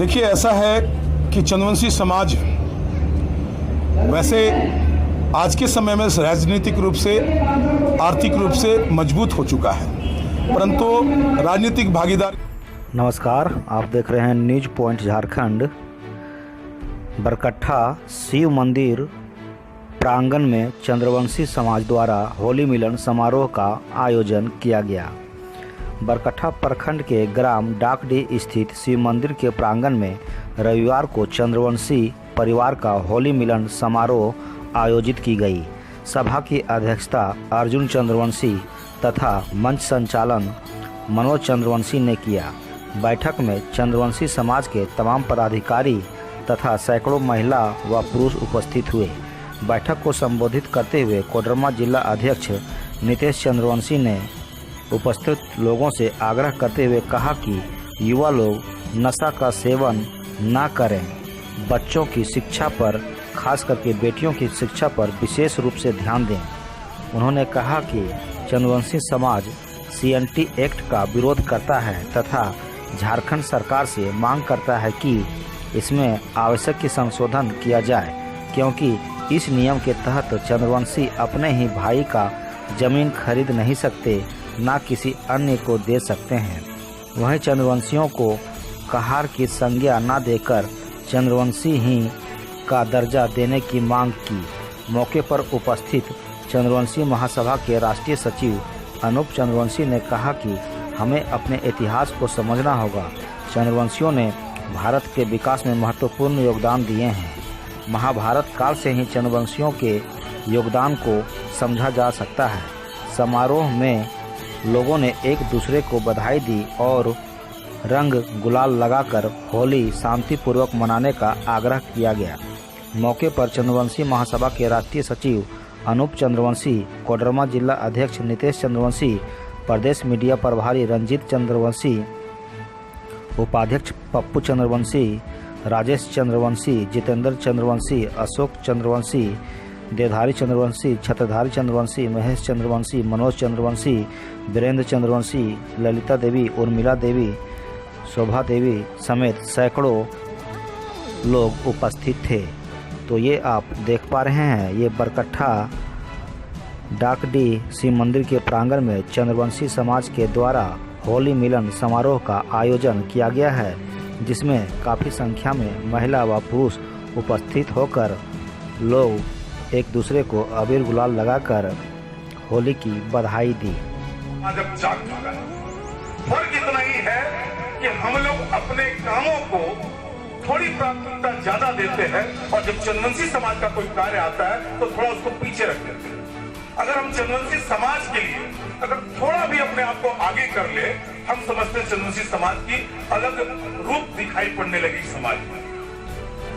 देखिए, ऐसा है कि चंद्रवंशी समाज वैसे आज के समय में राजनीतिक रूप से, आर्थिक रूप से मजबूत हो चुका है, परंतु राजनीतिक भागीदारी। नमस्कार, आप देख रहे हैं न्यूज पॉइंट झारखंड। बरकट्ठा शिव मंदिर प्रांगण में चंद्रवंशी समाज द्वारा होली मिलन समारोह का आयोजन किया गया। बरकट्ठा प्रखंड के ग्राम डाकडी स्थित शिव मंदिर के प्रांगण में रविवार को चंद्रवंशी परिवार का होली मिलन समारोह आयोजित की गई। सभा की अध्यक्षता अर्जुन चंद्रवंशी तथा मंच संचालन मनोज चंद्रवंशी ने किया। बैठक में चंद्रवंशी समाज के तमाम पदाधिकारी तथा सैकड़ों महिला व पुरुष उपस्थित हुए। बैठक को संबोधित करते हुए कोडरमा जिला अध्यक्ष नितेश चंद्रवंशी ने उपस्थित लोगों से आग्रह करते हुए कहा कि युवा लोग नशा का सेवन न करें, बच्चों की शिक्षा पर, खास करके बेटियों की शिक्षा पर विशेष रूप से ध्यान दें। उन्होंने कहा कि चंद्रवंशी समाज CNT एक्ट का विरोध करता है तथा झारखंड सरकार से मांग करता है कि इसमें आवश्यक संशोधन किया जाए, क्योंकि इस नियम के तहत चंद्रवंशी अपने ही भाई का जमीन खरीद नहीं सकते, ना किसी अन्य को दे सकते हैं। वहीं चंद्रवंशियों को कहार की संज्ञा न देकर चंद्रवंशी ही का दर्जा देने की मांग की। मौके पर उपस्थित चंद्रवंशी महासभा के राष्ट्रीय सचिव अनूप चंद्रवंशी ने कहा कि हमें अपने इतिहास को समझना होगा। चंद्रवंशियों ने भारत के विकास में महत्वपूर्ण योगदान दिए हैं। महाभारत काल से ही चंद्रवंशियों के योगदान को समझा जा सकता है। समारोह में लोगों ने एक दूसरे को बधाई दी और रंग गुलाल लगाकर होली शांतिपूर्वक मनाने का आग्रह किया गया। मौके पर चंद्रवंशी महासभा के राष्ट्रीय सचिव अनूप चंद्रवंशी, कोडरमा जिला अध्यक्ष नितेश चंद्रवंशी, प्रदेश मीडिया प्रभारी रंजीत चंद्रवंशी, उपाध्यक्ष पप्पू चंद्रवंशी, राजेश चंद्रवंशी, जितेंद्र चंद्रवंशी, अशोक चंद्रवंशी, देवधारी चंद्रवंशी, छत्रधारी चंद्रवंशी, महेश चंद्रवंशी, मनोज चंद्रवंशी, वीरेंद्र चंद्रवंशी, ललिता देवी, उर्मिला देवी, शोभा देवी समेत सैकड़ों लोग उपस्थित थे। तो ये आप देख पा रहे हैं, ये बरकट्ठा डाकडी शिव मंदिर के प्रांगण में चंद्रवंशी समाज के द्वारा होली मिलन समारोह का आयोजन किया गया है, जिसमें काफ़ी संख्या में महिला व पुरुष उपस्थित होकर लोग एक दूसरे को अबीर गुलाल लगाकर होली की बधाई दी। फर्क इतना ही है कि हम लोग अपने कामों को थोड़ी प्राथमिकता ज्यादा देते हैं और जब चंद्रवंशी समाज का कोई कार्य आता है तो थोड़ा उसको पीछे रख देते हैं। अगर हम चंद्रवंशी समाज के लिए अगर थोड़ा भी अपने आप को आगे कर ले, हम समझते हैं चंद्रवंशी समाज की अलग रूप दिखाई पड़ने लगी समाज में।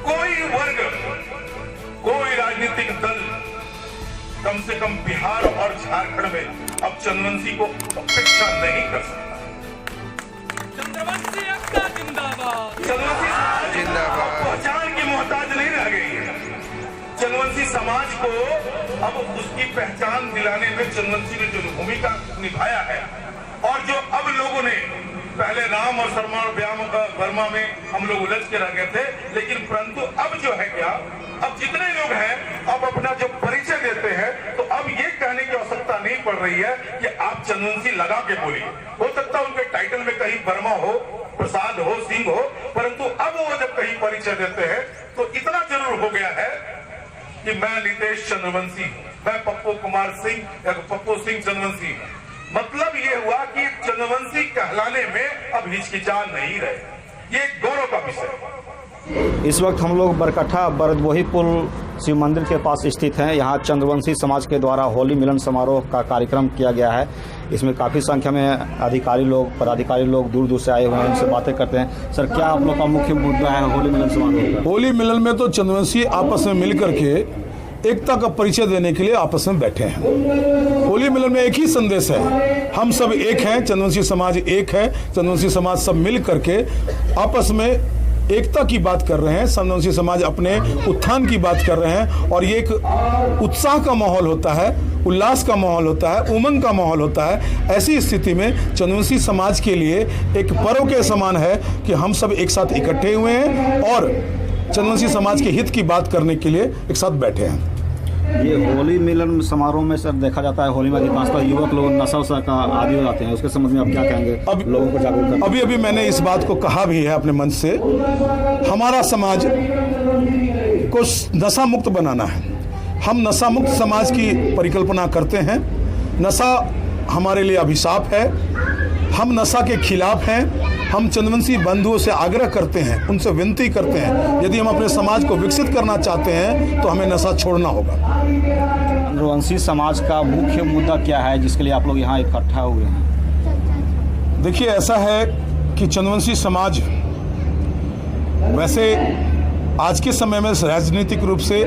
कोई वर्ग, कोई राजनीतिक दल कम से कम बिहार और झारखंड में अब चंद्रवंशी को अपेक्षा नहीं कर सकता। चंद्रवंशी एकता जिंदाबाद। चंद्रवंशी जिंदाबाद पहचान की मोहताज नहीं रह गई है। चंद्रवंशी समाज को अब उसकी पहचान दिलाने में चंद्रवंशी ने जो भूमिका निभाया है, और जो अब लोगों ने पहले राम और शर्मा वर्मा में हम लोग उलझ के रह गए थे, लेकिन परंतु अब जो है क्या, अब जितने लोग हैं अब अपना जो परिचय देते हैं, तो अब ये कहने की आवश्यकता नहीं पड़ रही है कि आप चंद्रवंशी लगा के बोलिए। हो सकता है उनके टाइटल में कहीं वर्मा हो, प्रसाद हो, सिंह हो, परंतु अब वो जब कहीं परिचय देते हैं तो इतना जरूर हो गया है कि मैं नितेश चंद्रवंशी, मैं पप्पू कुमार सिंह या पप्पू सिंह चंद्रवंशी। मतलब ये हुआ कि चंद्रवंशी कहलाने में अब हिचकिचान नहीं रहे। ये गौरव का विषय है। इस वक्त हम लोग बरकट्ठा बरदबोही पुल शिव मंदिर के पास स्थित हैं। यहाँ चंद्रवंशी समाज के द्वारा होली मिलन समारोह का कार्यक्रम किया गया है। इसमें काफ़ी संख्या में अधिकारी लोग, पदाधिकारी लोग दूर दूर से आए हुए हैं, उनसे बातें करते हैं। सर, क्या आप लोग का मुख्य मुद्दा है होली मिलन समारोह का? होली मिलन में तो चंद्रवंशी आपस में मिल करके एकता का परिचय देने के लिए आपस में बैठे हैं। होली मिलन में एक ही संदेश है, हम सब एक हैं, चंद्रवंशी समाज एक है। चंद्रवंशी समाज सब मिल करके आपस में एकता की बात कर रहे हैं, चंद्रवंशी समाज अपने उत्थान की बात कर रहे हैं, और ये एक उत्साह का माहौल होता है, उल्लास का माहौल होता है, उमंग का माहौल होता है। ऐसी स्थिति में चंद्रवंशी समाज के लिए एक पर्व के समान है कि हम सब एक साथ इकट्ठे हुए हैं और चंद्रवंशी समाज के हित की बात करने के लिए एक साथ बैठे हैं। ये होली मिलन समारोह में सर देखा जाता है, होली में अधिकांशतः युवक लोग नशा वशा का आदी हो जाते हैं, उसके संबंध में आप क्या कहेंगे? अब लोगों को जागरूक करना। अभी मैंने इस बात को कहा भी है अपने मंच से, हमारा समाज को नशा मुक्त बनाना है। हम नशा मुक्त समाज की परिकल्पना करते हैं। नशा हमारे लिए अभिशाप है, हम नशा के खिलाफ हैं। हम चंद्रवंशी बंधुओं से आग्रह करते हैं, उनसे विनती करते हैं, यदि हम अपने समाज को विकसित करना चाहते हैं तो हमें नशा छोड़ना होगा। चंद्रवंशी समाज का मुख्य मुद्दा क्या है जिसके लिए आप लोग यहाँ इकट्ठा हुए हैं? देखिए, ऐसा है कि चंद्रवंशी समाज वैसे आज के समय में राजनीतिक रूप से,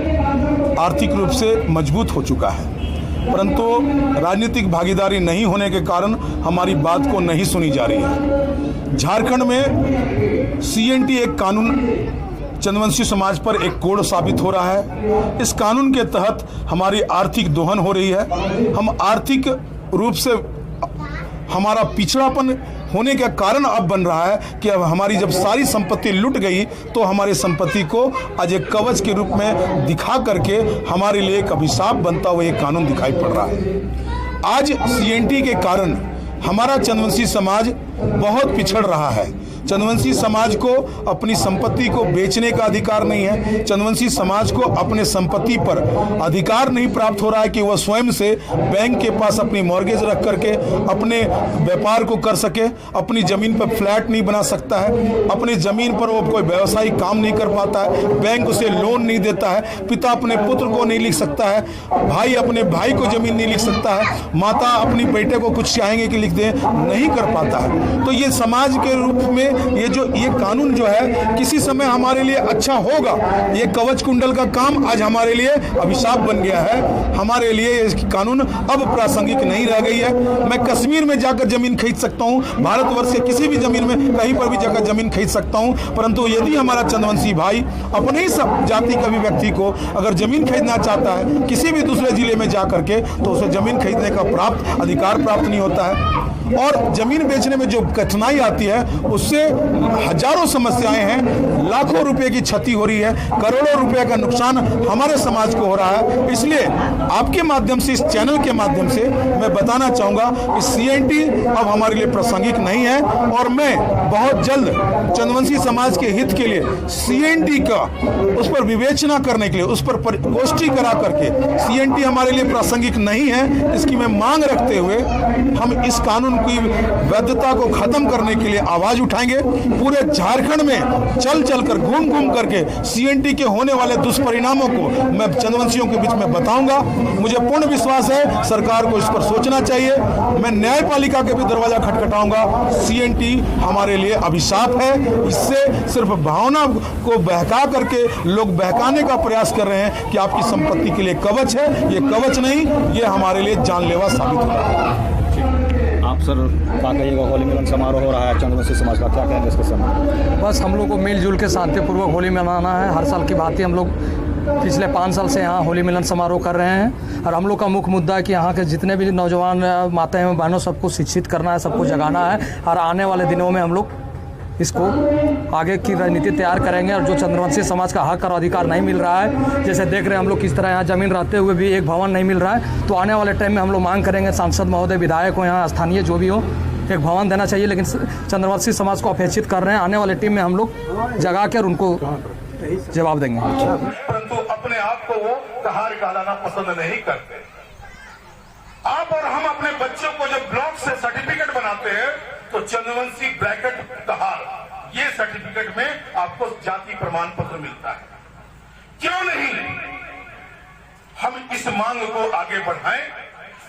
आर्थिक रूप से मजबूत हो चुका है, परंतु राजनीतिक भागीदारी नहीं होने के कारण हमारी बात को नहीं सुनी जा रही है। झारखंड में सीएनटी एक कानून चंद्रवंशी समाज पर एक कोड़ साबित हो रहा है। इस कानून के तहत हमारी आर्थिक दोहन हो रही है। हम आर्थिक रूप से हमारा पिछड़ापन होने का कारण अब बन रहा है कि अब हमारी जब सारी संपत्ति लुट गई तो हमारी संपत्ति को आज एक कवच के रूप में दिखा करके हमारे लिए एक अभिशाप बनता हुआ एक कानून दिखाई पड़ रहा है। आज सीएनटी के कारण हमारा चंद्रवंशी समाज बहुत पिछड़ रहा है। चंद्रवंशी समाज को अपनी संपत्ति को बेचने का अधिकार नहीं है। चंद्रवंशी समाज को अपने संपत्ति पर अधिकार नहीं प्राप्त हो रहा है कि वह स्वयं से बैंक के पास अपनी मॉर्गेज रख करके अपने व्यापार को कर सके। अपनी जमीन पर फ्लैट नहीं बना सकता है, अपनी जमीन पर वो कोई व्यवसायिक काम नहीं कर पाता है, बैंक उसे लोन नहीं देता है, पिता अपने पुत्र को नहीं लिख सकता है, भाई अपने भाई को जमीन नहीं लिख सकता है, माता अपनी बेटे को कुछ चाहेंगे कि लिख दे, नहीं कर पाता है। तो ये समाज के रूप में ये कानून जो है किसी समय हमारे लिए अच्छा होगा। ये कवच कुंडल का काम आज हमारे लिए अभिशाप बन गया है। हमारे लिए ये कानून अब प्रासंगिक नहीं रह गई है। मैं कश्मीर में जाकर जमीन खरीद सकता हूँ, भारतवर्ष के किसी भी जमीन में कहीं पर भी जाकर जमीन खरीद सकता हूँ, परंतु यदि हमारा चंद्रवंशी भाई अपने ही सब जाति का भी व्यक्ति को अगर जमीन खरीदना चाहता है किसी भी दूसरे जिले में जा करके, तो उसे जमीन खरीदने का अधिकार प्राप्त नहीं होता है। और जमीन बेचने में जो कठिनाई आती है उससे हजारों समस्याएं हैं, लाखों रुपए की क्षति हो रही है, करोड़ों रुपए का नुकसान हमारे समाज को हो रहा है। इसलिए आपके माध्यम से, इस चैनल के माध्यम से मैं बताना चाहूंगा कि सीएनटी अब हमारे लिए प्रासंगिक नहीं है और मैं बहुत जल्द चंद्रवंशी समाज के हित के लिए सीएनटी का उस पर विवेचना करने के लिए उस पर गोष्ठी करा करके, सीएनटी हमारे लिए प्रासंगिक नहीं है इसकी मैं मांग रखते हुए हम इस कानून की वैधता को खत्म करने के लिए आवाज उठाएंगे। पूरे झारखंड में चल कर घूम करके सीएनटी के होने वाले दुष्परिणामों को मैं चंद्रवंशियों के बीच में बताऊंगा। मुझे पूर्ण विश्वास है सरकार को इस पर सोचना चाहिए। मैं न्यायपालिका के भी दरवाजा खटखटाऊंगा। सीएनटी हमारे लिए अभिशाप है। इससे सिर्फ भावना को बहका करके लोग बहकाने का प्रयास कर रहे हैं कि आपकी संपत्ति के लिए कवच है। ये कवच नहीं, ये हमारे लिए जानलेवा साबित हो रहा है। आप सर क्या कहिएगा? होली मिलन समारोह हो रहा है चंद्रवंशी समाज का, क्या कहेंगे इसके समय? बस हम लोग को मिलजुल के शांतिपूर्वक होली मनाना है। हर साल की भांति हम लोग पिछले 5 साल से यहाँ होली मिलन समारोह कर रहे हैं और हम लोग का मुख्य मुद्दा है कि यहाँ के जितने भी नौजवान माताएं बहनों सबको शिक्षित करना है, सबको जगाना है और आने वाले दिनों में हम लोग इसको आगे की रणनीति तैयार करेंगे। और जो चंद्रवंशी समाज का हक और अधिकार नहीं मिल रहा है, जैसे देख रहे हैं हम लोग किस तरह यहाँ जमीन रहते हुए भी एक भवन नहीं मिल रहा है, तो आने वाले टाइम में हम लोग मांग करेंगे सांसद महोदय, विधायक हो, यहाँ स्थानीय जो भी हो, एक भवन देना चाहिए। लेकिन चंद्रवंशी समाज को अपेक्षित कर रहे हैं। आने वाले टीम में हम लोग जगा कर उनको जवाब देंगे। परंतु अपने आप को वो कहार कहलाना पसंद नहीं करते। आप और हम अपने बच्चों को जब ब्लॉक से सर्टिफिकेट बनाते हैं तो चंद्रवंशी ब्रैकेट कहार, ये सर्टिफिकेट में आपको जाति प्रमाण पत्र मिलता है। क्यों नहीं हम इस मांग को आगे बढ़ाएं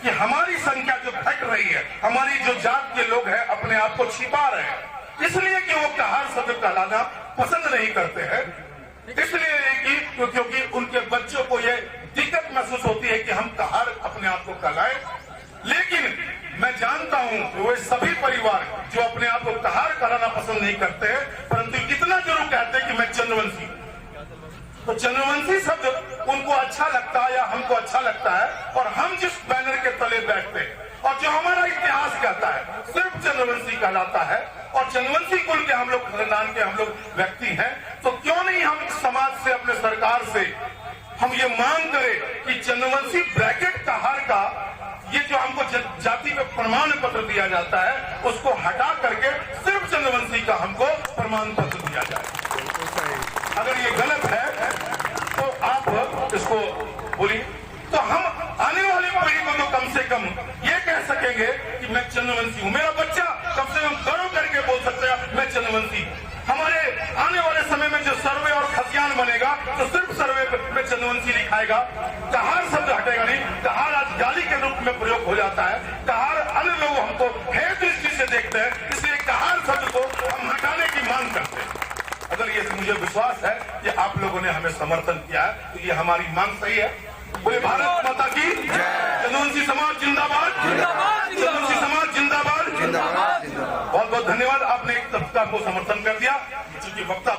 कि हमारी संख्या जो घट रही है, हमारी जो जात के लोग हैं अपने आप को छिपा रहे हैं, इसलिए कि वो कहार शब्द कहलाना पसंद नहीं करते हैं। इसलिए कि क्योंकि उनके बच्चों को ये दिक्कत महसूस होती है कि हम कहार अपने आप को कहलाएं। लेकिन मैं जानता हूं कि वे सभी परिवार जो अपने आप को कहार कहलाना पसंद नहीं करते हैं, परंतु इतना जरूर कहते हैं तो चंद्रवंशी शब्द उनको अच्छा लगता है या हमको अच्छा लगता है, और हम जिस बैनर के तले बैठते हैं और जो हमारा इतिहास कहता है सिर्फ चंद्रवंशी कहलाता है, और चंद्रवंशी कुल के हम लोग खानदान के हम लोग व्यक्ति हैं, तो क्यों नहीं हम समाज से, अपने सरकार से हम ये मांग करें कि चंद्रवंशी ब्रैकेट का हर का ये जो हमको जाति पे प्रमाण पत्र दिया जाता है उसको हटा करके सिर्फ चंद्रवंशी का हमको प्रमाण पत्र दिया जाए। अगर ये गलत है तो आप इसको बोलिए, तो हम आने वाली पीढ़ी को तो कम से कम ये कह सकेंगे कि मैं चंद्रवंशी हूं। मेरा बच्चा कम से कम गर्व करके बोल सकता है मैं चंद्रवंशी। हमारे आने वाले समय में जो सर्वे और खतियान बनेगा तो सिर्फ सर्वे में चंद्रवंशी लिखाएगा, कहार शब्द हटेगा नहीं। कहार आज गाली के रूप में प्रयोग हो जाता है, कहार अन्य लोग हमको हे दृष्टि से देखते हैं, इसलिए कहार शब्द को हम हटाने की मांग करते हैं। अगर ये मुझे विश्वास है कि आप लोगों ने हमें समर्थन किया है तो ये हमारी मांग सही है। बोले भारत माता की चंद्रवंशी समाज जिंदाबाद, चंद्रवंशी समाज जिंदाबाद। बहुत बहुत धन्यवाद, आपने एक तबका को समर्थन कर दिया। चूंकि वक्ता